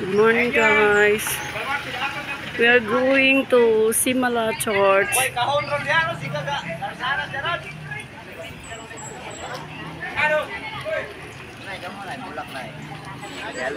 Good morning, guys. We are going to Simala Church.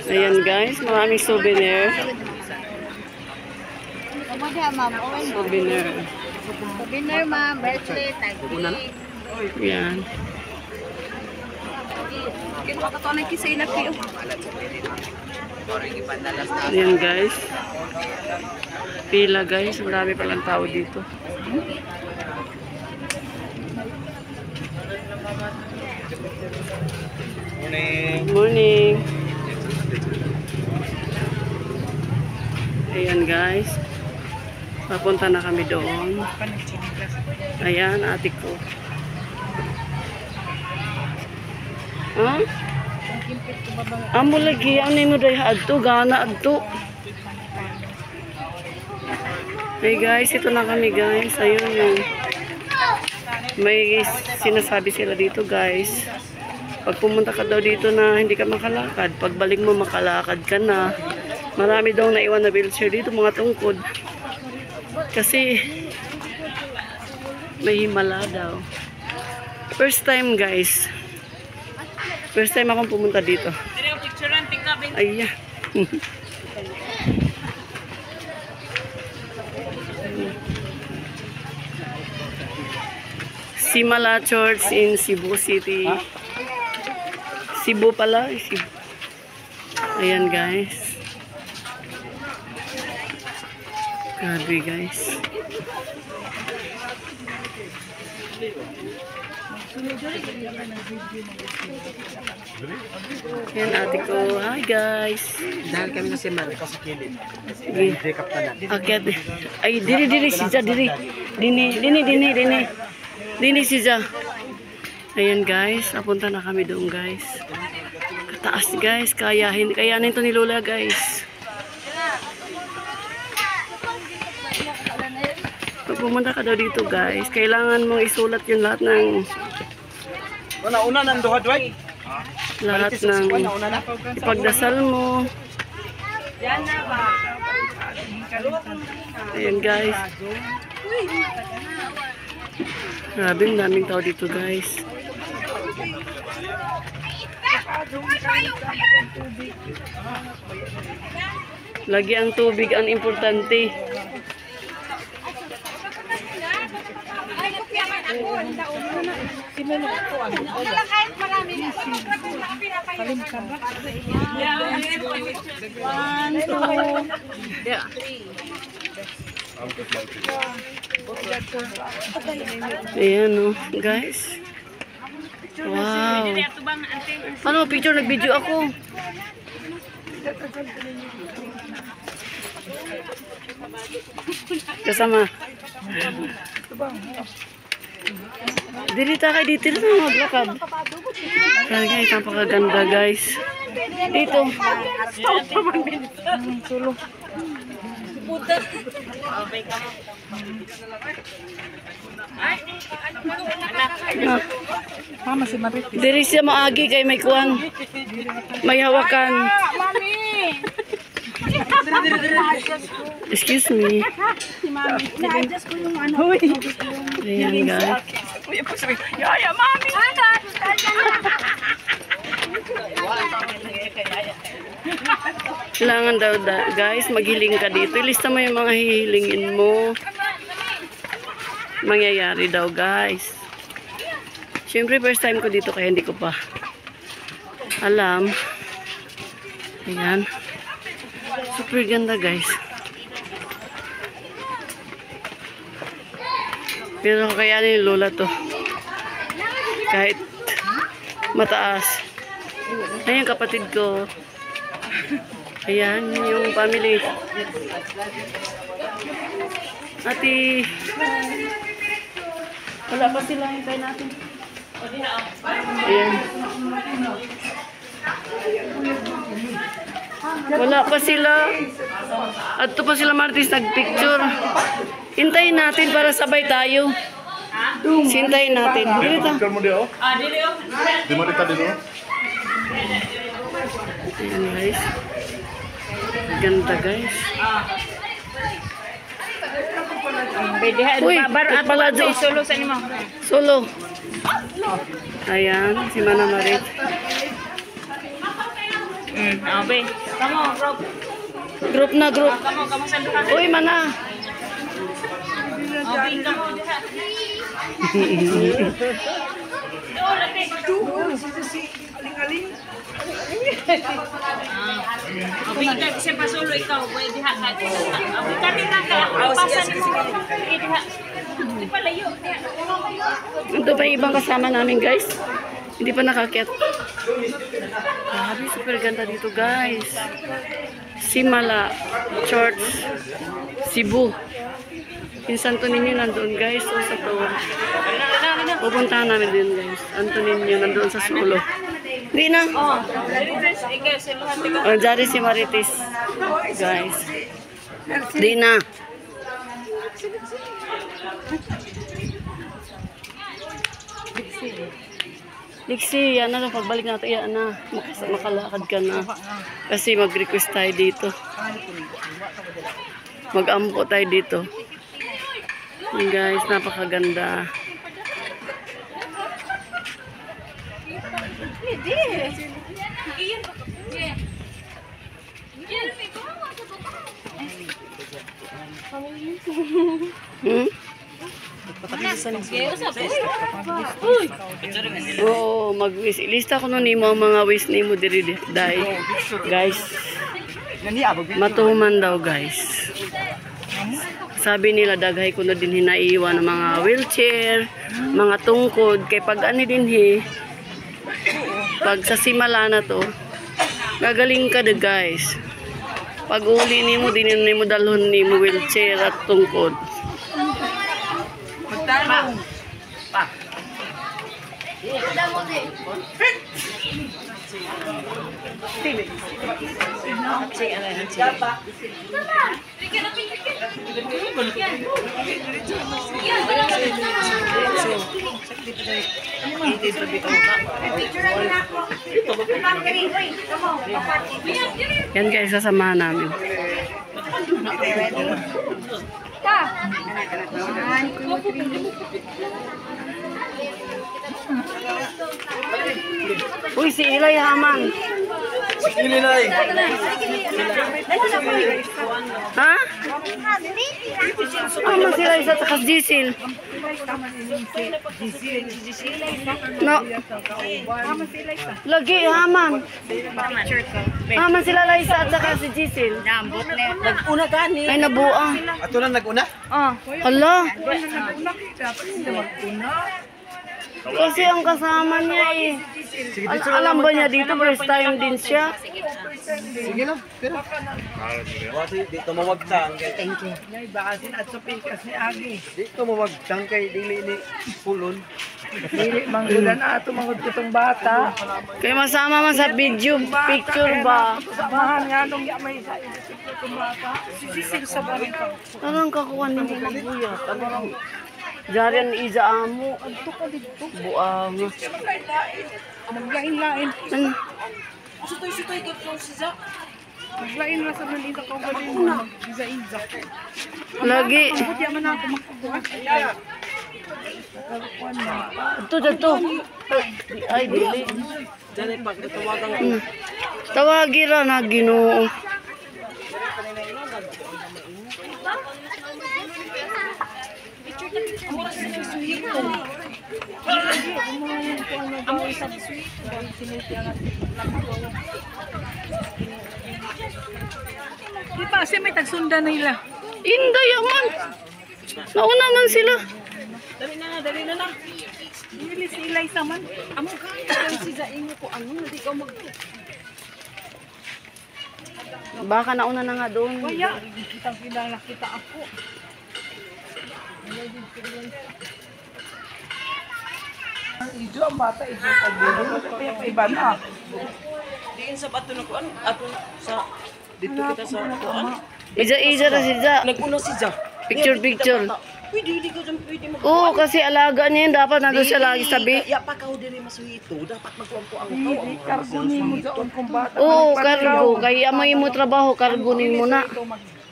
Ayan, guys, maraming souvenir. Souvenir. Souvenir, ma'am. Bracelet, tag-ring. Ayan. Ayan, guys. Pila, guys. Marami palang tao dito. Morning. Ayan, guys. Papunta na kami doon. Ayan, ate ko. Ha? Amo lagi, ano mo dahi adto, gana adto. Hey guys, ito na kami guys. Ayun yung may sinasabi sila dito guys. Pag pumunta ka daw dito na hindi ka makalakad, pagbalik mo makalakad ka na. Marami daw naiwan na wheelchair dito, mga tungkod. Kasi may himala daw. First time guys. First time akong pumunta dito. Ayan. Simala Church in Cebu City. Cebu pala. Cebu. Ayan guys. Grabe guys. Yan ate ko. Hi guys. Dahil kami na si Marco sa kilid. Akyat. Ay, diri si Ja, diri. Dini si Ja. Ayan guys, napunta na kami doon guys. Kataas guys, kayanin to ni Lola guys. Pag pumunta ka daw dito guys, kailangan mong isulat yung lahat ng Una nang duha duhay. lahat ng ipagdasal mo. Ayan guys. Grabe, daming tao dito guys. Lagi ang tubig ang importante. Ayan o, guys. Wow. Ano, picture, nag-video ako. Kasama. Dirita kayo dito na maglakad. Kaya guys, napakaganda guys. Dito. Sulo. Mama si Marito. Diri siya maagi kay may kuwan. May hawakan. Excuse me. Ayan guys. Yaya, mami! Kailangan daw guys, maghiling ka dito. Ilista mo yung mga hihilingin mo. Mangyayari daw guys. Siyempre first time ko dito kaya hindi ko pa alam. Ayan. Super ganda guys. Pero kaya ni Lola to. Kahit mataas. Ayan kapatid ko. Ayan yung family. Ati. Wala pa sila, hintay natin. Ayan. Wala pa sila. At to pa sila Martis nagpicture. Hintayin natin para sabay tayo. Hintayin natin. Dito. Di mo dito dito. Ayan guys. ganda guys. Pwede ha, Uy, babar at pala sa dyan. solo sa nimo. Solo. Ayan, si Mana Marit. Okay. Kamo, bro. Group na group. Kamo sa duha. Uy, Mana. Okay, kamo diha. Okay, ka kasi pasulo ikaw, pwede ha ka. Okay, kanina ka, pasan mo. Pwede ha. Di pa layo. Ito pa yung ibang kasama namin guys. Hindi pa nakakyat. Grabe, super ganda dito guys. Simala Church, Cebu. Pinsan to ninyo nandoon guys. So, sa to. Pupuntahan namin din guys. Anto ninyo nandoon sa Solo. Hindi na. Oh, ikaw sa luhat ikaw. Oh, dyan si Marites. Guys. Di na. Lixie, yan na lang. Pagbalik natin, yan na. Makalakad ka na. Kasi mag-request tayo dito. Mag-ampo tayo dito. Yan guys, napakaganda. Hmm? Oo, mag-wish. Ilista ko nun mo ang mga wish ni mo diri dahil. Guys, matuman daw guys. Sabi nila daghay ko na din hinaiwan ng mga wheelchair, mga tungkod. Kay pag ani din pag sa simala na to, gagaling ka de guys. Pag uli ni mo, din mo dalhon ni mo wheelchair at tungkod. Yan guys, sasamahan namin. Uy, si Ilay Haman. Ha? Haman sila isa at si Jisil. No. Lagi, Haman. Haman sila Liza at saka si Jisil. Nag-una gani. Ay, nabuang. Ato na nag-una? Oh. Hala. Kasi ang kasama niya alam ba niya dito, first time din siya. Sige lang, pero. Kasi dito mawagtang kay thank you. Bakasin at supil kasi agi. Dito mawagtang kay dili ni pulon. Dili manggulan na ato mangud kitong bata. Kaya masama man sa video, picture ba? Samahan nga nung may sa kitong bata. Sisil sa barin ka. Anong kakuha ni mo magbuyat? Jarian Iza amo. Adto ka dito. Buang. Maglain-lain. Ano? Sutoy-sutoy ko po siya. Maglain ra sa manita ko ba din mo. Iza-iza. Lagi. Buti man ako magkubuhat. Ito, dito. Ay, dili. Diyan pag tawagan Tawagi ra na Ginoo. Di ba kasi may tagsundan na nila. Inday yaman. Nauna man sila. Dali na lang. Dili sila isa man. Amo ka si Zaingo ko ano, hindi ka mag Baka nauna na nga doon. Kaya kitang kilala kita ako. Ijo ang bata, ijo ang bata. Kaya pa iba na. diin sa bato na kuan ato sa dito kita sa kuan. Iza ra si Iza. Nag-una si Ja. Picture. Pwede, hindi ka dyan pwede mag- Oo, kasi alaga niya yun. Dapat nandun siya lagi sabi. Kaya pa kao diri masuhito, dapat magkuampo ang Hindi, kargunin mo doon kung bata. Oo, kargo. Kaya may mo trabaho, kargunin mo na.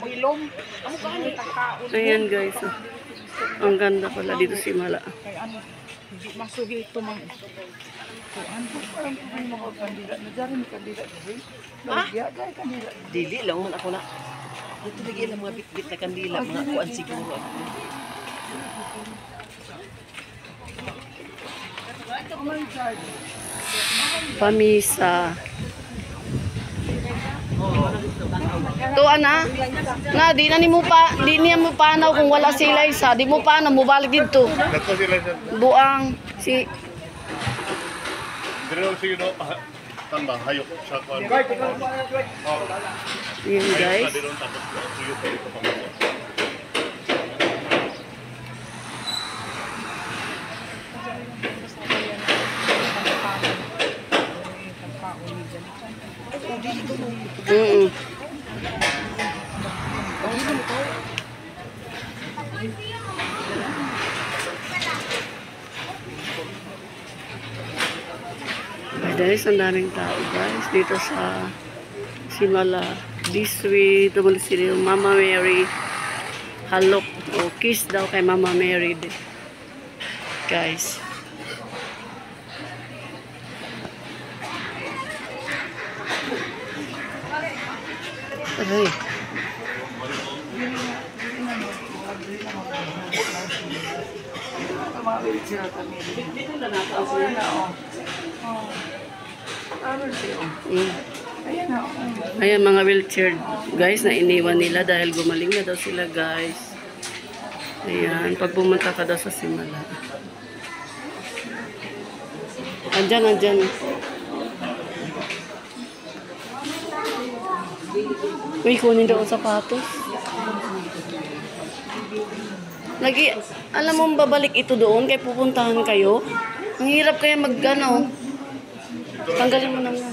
Mag-ilom. Amo gani tagkaon. Ayan guys. Oh. Ang ganda pala dito si Mala. Kay ano, hindi masugi ito mang. So, ano parang may mga kandidat na dyan, may kandidat din. Lagya, gaya kandidat. Dili lang man ako na. Dito lagi lang mga bit-bit na kandila, mga kuan siguro. Pamisa. To ana. Na di na nimo pa, di niya mo panaw kung wala sila isa. Di mo pa na mo balik dito. Dato sila sa Buang si Pero sige no, tambang hayok sa kwan. yun guys. Diron tapos suyo pa ito pang. Mm. Guys, ang daming tao guys dito sa Simala District, munisipyo Mama Mary Halok o kiss daw kay Mama Mary guys. Aray. Dito na nato ako yun na, oh. Ano siya, oh. Mm. Ayan na, oh. Ayan mga wheelchair guys na iniwan nila dahil gumaling na daw sila guys. Ayan, pag pumunta ka daw sa Simala. Andyan, andyan. Uy, kunin daw ang sapatos. Lagi, alam mo babalik ito doon kaya pupuntahan kayo. Ang hirap kaya mag-ano. Tanggalin mo na nga.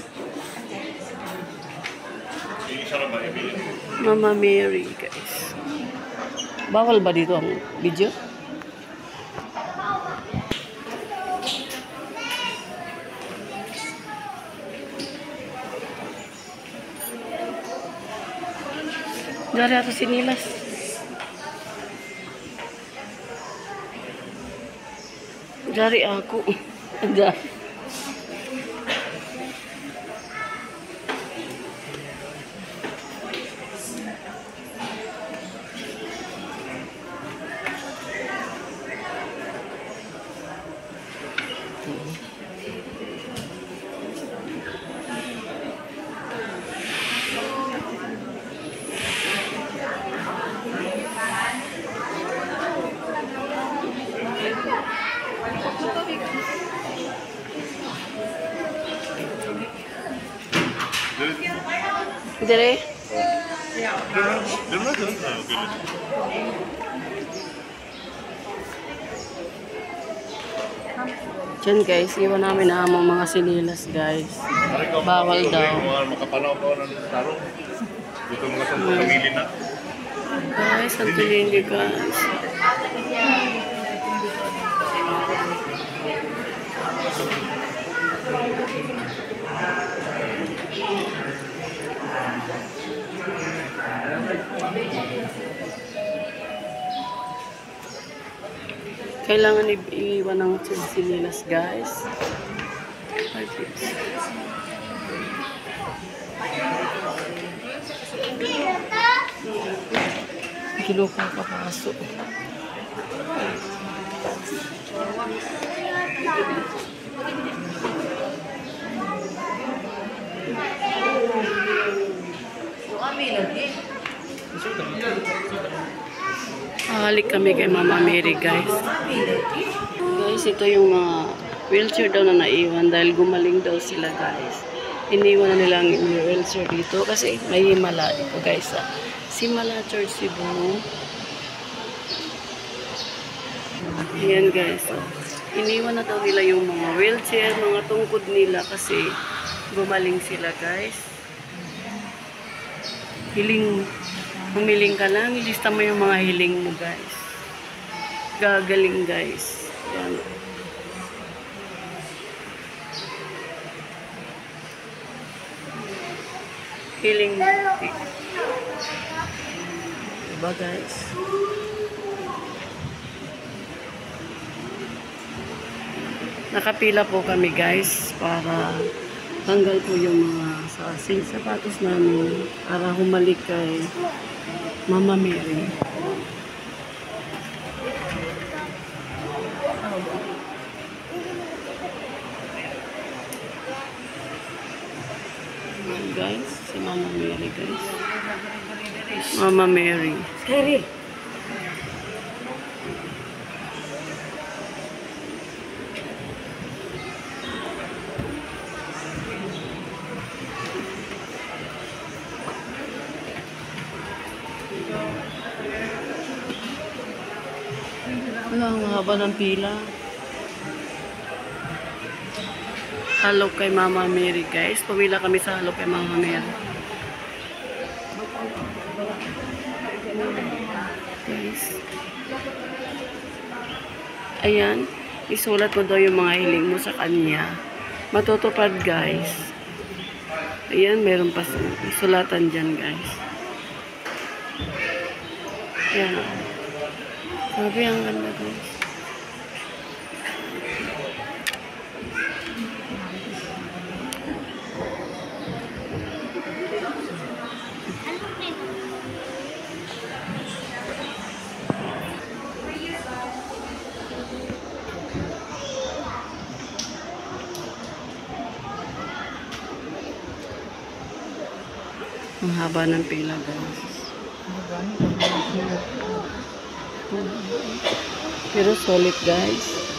Mama Mary, guys. Bawal ba dito ang video? Dari ato sinilas. Dari ako. Dari. Dire. Diyan na doon. Diyan guys, iwan namin na ang mga sinilas guys. Bawal daw. Mga makapanaw ko ng taro. Dito mga pamilya na. Guys, ang pinili guys. Kailangan iiwan ng sinilas guys. Kilo pa papaso. Halik kami kay Mama Mary guys. Guys, ito yung mga wheelchair daw na naiwan dahil gumaling daw sila guys. Iniwan na nila ang wheelchair dito kasi may himala dito guys. Simala Church Cebu. Ayan guys. Iniwan na daw nila yung mga wheelchair, mga tungkod nila kasi gumaling sila guys. Hiling, humiling ka lang, ilista mo yung mga hiling mo guys. gagaling guys. Yan. Healing tea. Diba guys? Nakapila po kami guys para tanggal po yung mga sapatos namin para humalik kay Mama Mary. Guys, si Mama Mary guys. Mama Mary. Scary. Wala, ang haba ng pila. Halo kay Mama Mary guys. Pumila kami sa halo kay Mama Mary. Guys. Ayan. Isulat mo daw yung mga hiling mo sa kanya. Matutupad guys. Ayan, meron pa isulatan dyan guys. Ayan. Sabi, ang ganda guys. Ang haba ng pila guys. Pero solid guys.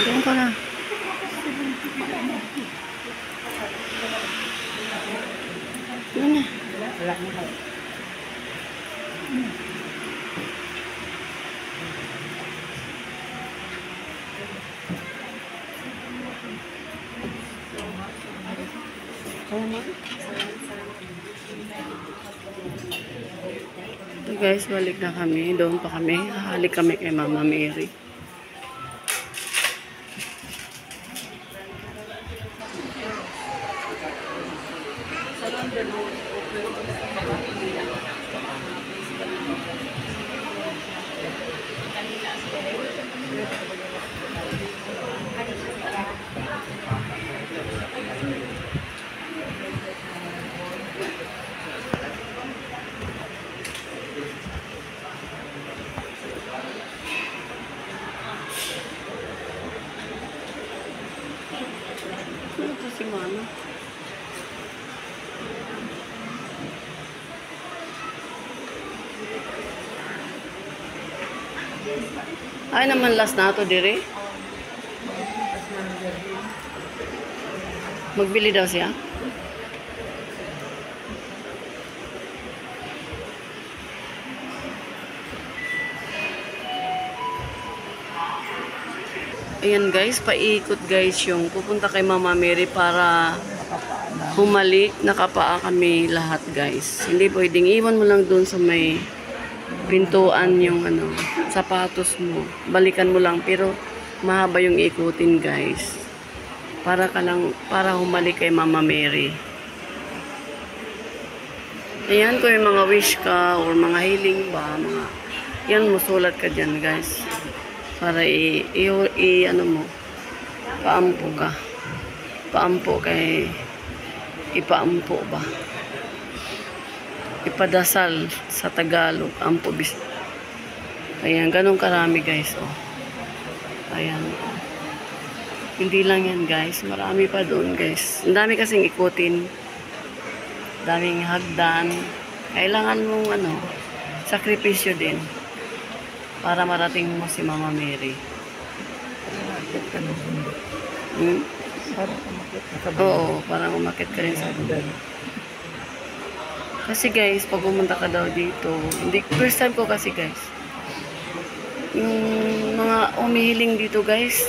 Doon ka na. Doon na. So guys, balik na kami. Doon pa kami. Hahalik kami kay Mama Mary. Ano to si Mama? Ay naman last na to dire. Magbili daw siya. Ayan guys, paikot guys yung pupunta kay Mama Mary para humalik. Nakapaa kami lahat guys. Hindi pwedeng iwan mo lang doon sa may pintuan yung ano, sapatos mo. Balikan mo lang pero mahaba yung ikutin guys. Para humalik kay Mama Mary. Ayan, kung yung mga wish ka or mga hiling ba, yan musulat ka dyan guys. Para ano mo, paampo ka. Paampo kay, ipaampo ba? Ipadasal sa Tagalog, ampo bis. Ayan, ganun karami guys, oh. Ayan. Hindi lang yan guys, marami pa doon guys. Ang dami kasing ikutin. Daming hagdan. Kailangan mong ano, Sakripisyo din. Para marating mo si Mama Mary. Hmm? Para umakit na sa Oo, para umakit ka rin sa bundok. Kasi guys, pag pumunta ka daw dito, hindi, first time ko kasi guys, yung mga umihiling dito guys,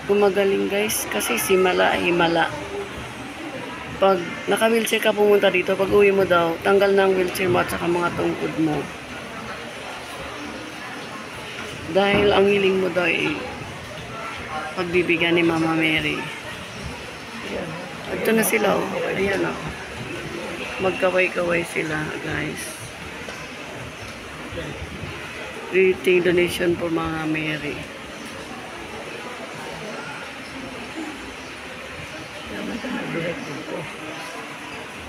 gumagaling guys, kasi himala. Pag naka-wheelchair ka pumunta dito, pag uwi mo daw, tanggal na ang wheelchair mo at saka mga tungkod mo. Dahil ang hiling mo daw ay pagbibigyan ni Mama Mary. Ito na sila, oh. Ayan, oh. Magkaway-kaway sila, guys. Creating donation for Mama Mary.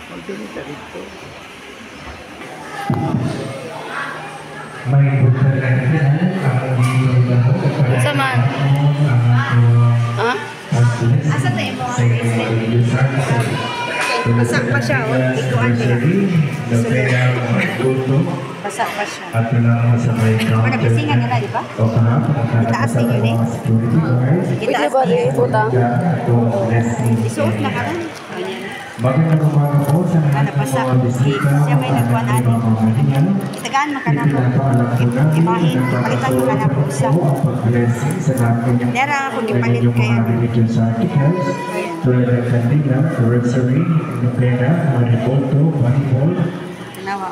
Magdunit ka dito. May pagkakailan ang hindi Sama. Ha? Asa tayo mo ang Pasak pa siya, oh. Ikuan nila. Pasak pa siya. At lang sa may Ano, bisingan nila, di ba? Itaas din yun eh. Itaas ba din. utang? Isuot na ka rin. Magandang umaga po sa Ano, pasak. Siya may nagkuhan ano. Itagaan mo ka na po. Ibahin, palitan mo ka na po siya. Dera ako gipalit kayo. Tulad ng kandila, rosary, pera, mariboto, volleyball, Tanawa.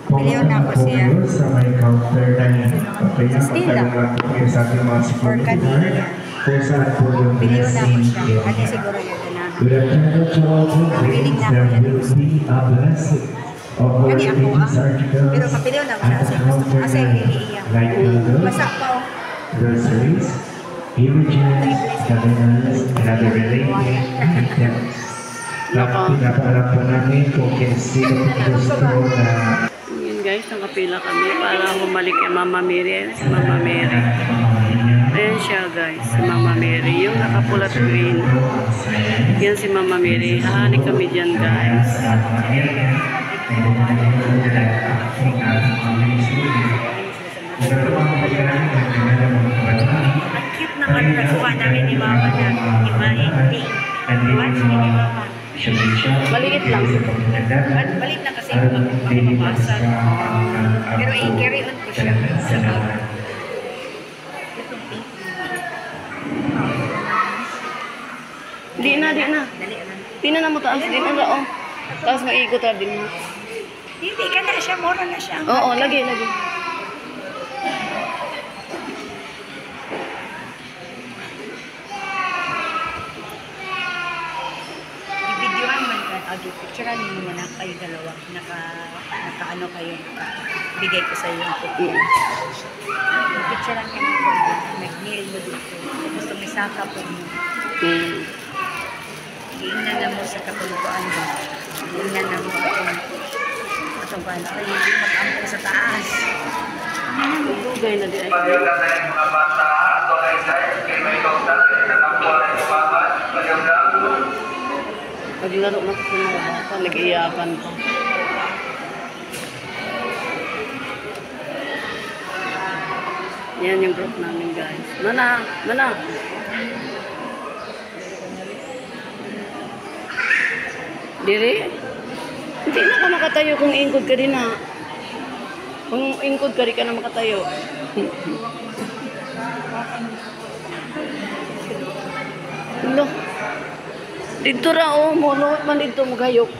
Mapiliw na ako siya. sa may counter na kaya Stila. magkailangan po kayo sa ating mga security Or guard kung saan po yung Mapiliw na ako blessing siya. is. Kasi siguro yun ganahan. We are trying to all Piling na there ako yan. will be a blessing of our Gani ako ladies articles Pero mapiliw na ako at siya. the counter Kasi na niliiyak. like candles, Pasak pa oh. groceries, images, calendars, and other related items. Pinapaalam po namin kung sino po gusto na Yun guys, nakapila kami para bumalik kay Mama Mary. Ayan si Mama Mary. Ayan siya guys, si Mama Mary. Yung nakapulat green. Yan si Mama Mary. Hahani kami dyan guys. Ang cute na ano nakuha namin ni Mama na iba-ending. Watch ni Mama. Maliit lang. Balik na kasi makapapasa. Pero i-carry on ko siya. Di na. Dali na. Di na mo taas. Di na oh. Tapos maikot na din mo. Hindi ka na siya. Mura na siya. Oo, lagi. I-videoan man ka. Picturean mo naman na kayo dalawa. Naka-ano kayo. Bigay ko sa iyo yung cookie. Picturean ka mo. Nag-nail mo dito. Gusto may saka po mo. Hmm. Iingnan na mo sa kapulukuan mo. Iingnan na mo atong kano. Ay, hindi mag-ampong sa taas. Dugay na di ay. Paglaro na ko sa mga bata, nag-iyakan ko. Yan yung group namin guys. Mana. Diri? Hindi na ka makatayo kung ingkod ka din ha. Kung ingkod ka rin ka na makatayo. Ano? Dito ra oh, mo man dito magayok.